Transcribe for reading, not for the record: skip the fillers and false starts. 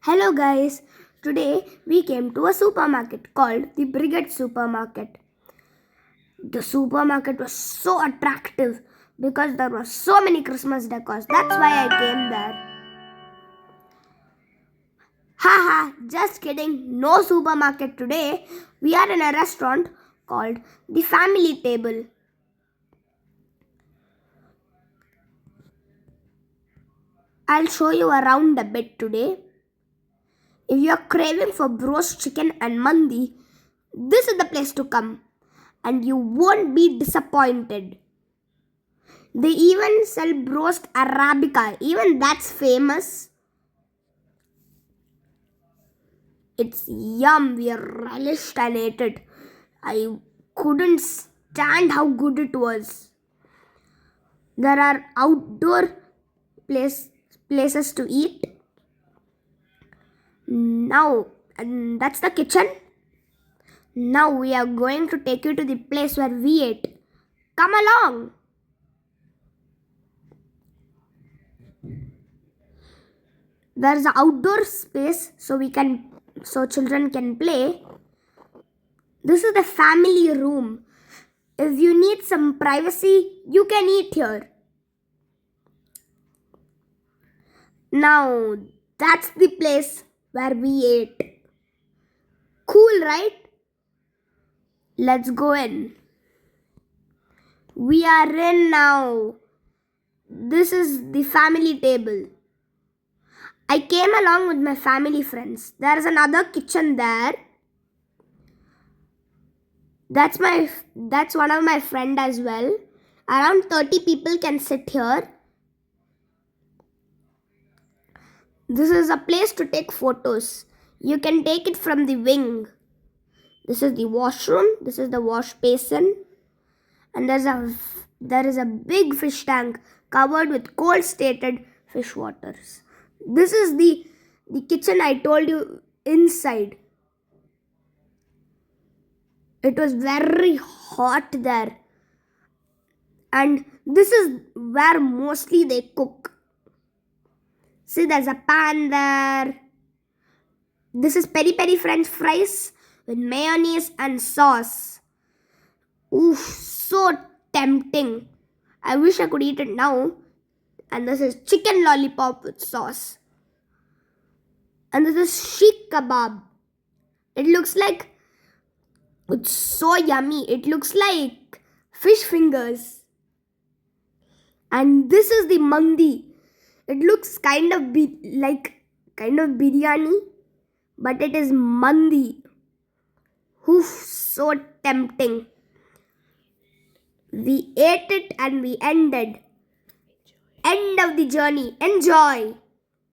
Hello guys, today we came to a supermarket called the Brigade Supermarket. The supermarket was so attractive because there were so many Christmas decors. That's why I came there. Haha, just kidding. No supermarket today. We are in a restaurant called the Family Table. I'll show you around a bit today. If you're craving for roast chicken and mandi, this is the place to come and you won't be disappointed. They even sell roast arabica, even that's famous. It's yum, we relished and ate it. I couldn't stand how good it was. There are outdoor places to eat. Now, and that's the kitchen. Now we are going to take you to the place where we ate. Come along. There's an outdoor space so children can play. This is the family room. If you need some privacy, you can eat here. Now, that's the place where we ate. Cool, right? Let's go in. We are in now. This is the family table. I came along with my family friends. There is another kitchen there. That's one of my friend as well. Around 30 people can sit here. This is a place to take photos. You can take it from the wing. This is the washroom. This is the wash basin. And there is a big fish tank covered with cold stated fish waters. This is the kitchen I told you inside. It was very hot there. And this is where mostly they cook. See, there's a pan there. This is peri peri French fries with mayonnaise and sauce. Oof, so tempting. I wish I could eat it now. And this is chicken lollipop with sauce. And this is sheikh kebab. It's so yummy. It looks like fish fingers. And this is the mandi. It looks kind of biryani, but it is mandi. Oof, so tempting. We ate it and we ended. End of the journey. Enjoy.